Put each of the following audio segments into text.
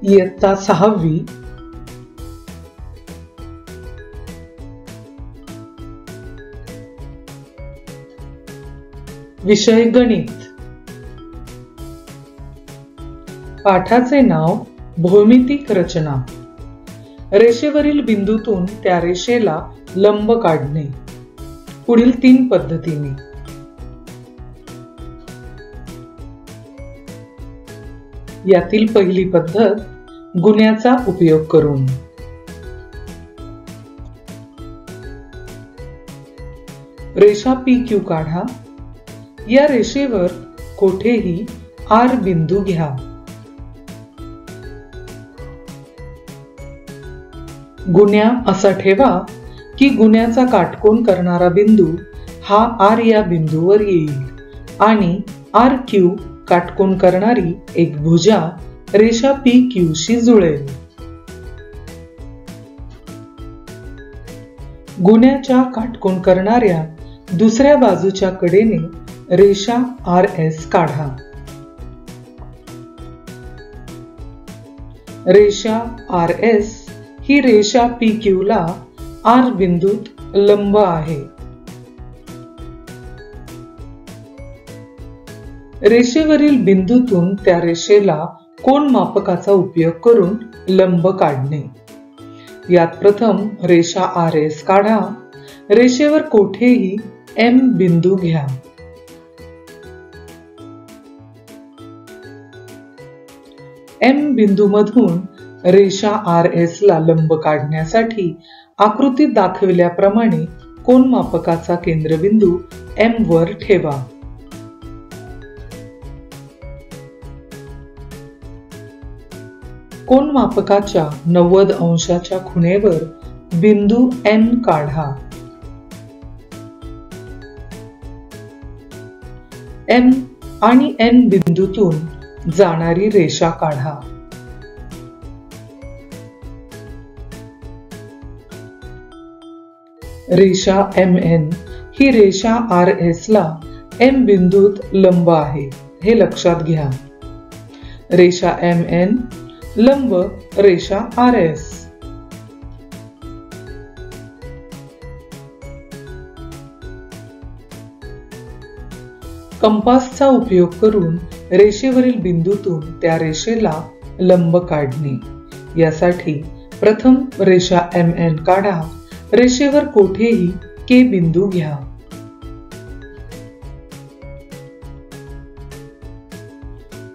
इयत्ता 6वी. विषय गणित. पाठाचे नाव भौमितिक रचना. रेषेवरील बिंदूतून त्या रेषेला लंब काढणे. पुढील 3 पद्धतीने. यातील पहिली पद्धत गुण्याचा उपयोग करून. रेषा PQ काढा. या रेषेवर कोठेही R बिंदू घ्या. गुण्या असा ठेवा की गुण्याचा काटकोन करणारा बिंदू हा R या बिंदूवर येईल आणि RQ काटकोन करणारी एक भुजा रेषा PQ शी जुळेल. गुण्याच्या काटकोन करणाऱ्या दुसऱ्या बाजूच्या कडेने रेषा RS काढा. रेषा RS ही रेषा PQ ला R बिंदूत लंब आहे. रेषेवरील बिंदूतून त्या रेषेला कोनमापकाचा उपयोग करून लंब काढणे. यात प्रथम रेषा RS काढा. रेषेवर कोठेही M बिंदू घ्या. M बिंदूमधून रेषा RS ला लंब काढण्यासाठी आकृतीत दाखविल्याप्रमाणे कोनमापकाचा केंद्रबिंदू M वर ठेवा. कोनमापकाच्या 90 अंशाच्या खुणेवर बिंदू N काढा. M आणि N बिंदूतून जाणारी रेषा काढा. रेषा MN ही रेषा RS ला M बिंदूत लंब आहे हे लक्षात घ्या. रेषा MN लंब रेषा RS. कंपासचा उपयोग करून रेषेवरील बिंदूतून त्या रेषेला लंब काढणे. यासाठी प्रथम रेषा MN काढा. रेषेवर कोठेही K बिंदू घ्या.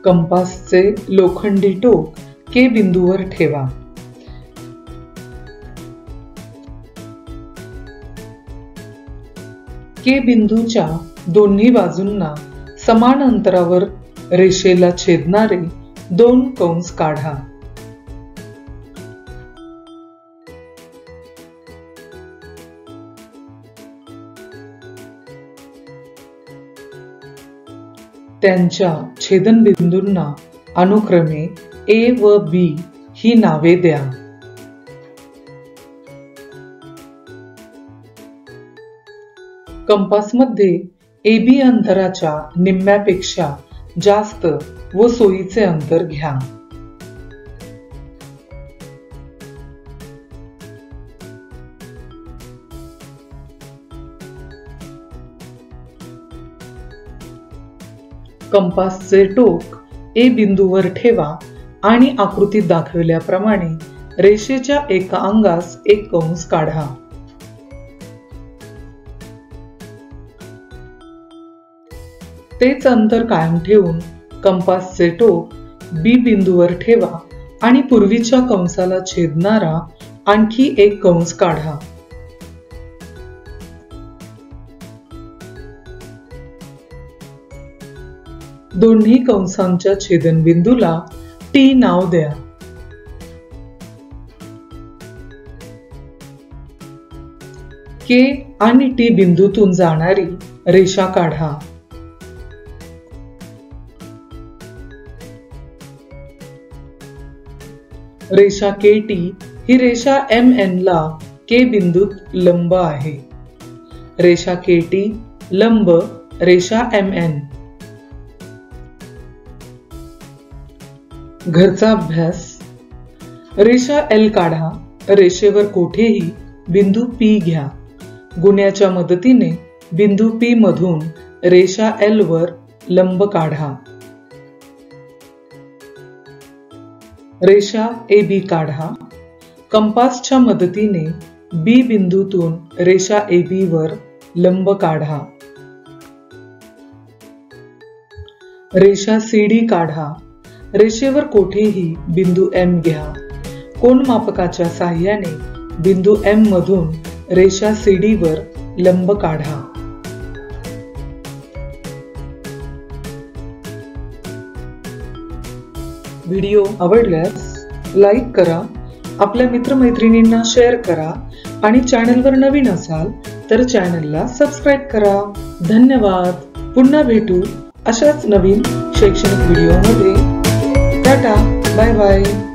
कंपासचे लोखंडी टोक K बिंदूवर ठेवा. K बिंदूच्या दोन्ही बाजूंना समान अंतरावर रेषेला छेदणारे 2 कंस काढा. त्यांच्या छेदनबिंदूंना अनुक्रमे A व B ही नावे द्या. कंपासमध्ये AB अंतराच्या निम्म्यापेक्षा जास्त व सोयीचे अंतर घ्या. कंपासचे टोक A बिंदूवर ठेवा आणि आकृतीत दाखविल्याप्रमाणे रेषेच्या एका अंगास एक कंस काढा. तेच अंतर कायम ठेवून कंपासचे टोक B बिंदूवर ठेवा आणि पूर्वीच्या कंसाला छेदणारा आणखी एक कंस काढा. दोन्ही कंसांच्या छेदनबिंदूला T नाव द्या. K आणि T बिंदूतून जाणारी रेषा काढा. रेषा KT ही रेषा MN ला K बिंदूत लंब आहे. रेषा KT लंब रेषा MN. घरचा अभ्यास. रेषा एल काढा, रेषेवर कोठेही बिंदू पी घ्या. गुन्ह्याच्या मदतीने बिंदू पी मधून रेषा एल वर लंब काढा. रेषा ए बी काढा. कंपासच्या मदतीने बी बिंदूतून रेषा ए बी वर लंब काढा. रेषा सी डी काढा. रेषेवर कोठेही बिंदू एम घ्या. कोनमापकाच्या साहाय्याने बिंदू एम मधून रेषा सी डी वर लंब काढा. व्हिडिओ आवडल्यास लाईक करा, आपल्या मित्रमैत्रिणींना शेअर करा आणि चॅनलवर नवीन असाल तर चॅनलला सबस्क्राईब करा. धन्यवाद. पुन्हा भेटू अशाच नवीन शैक्षणिक व्हिडिओमध्ये. Tata, bye bye.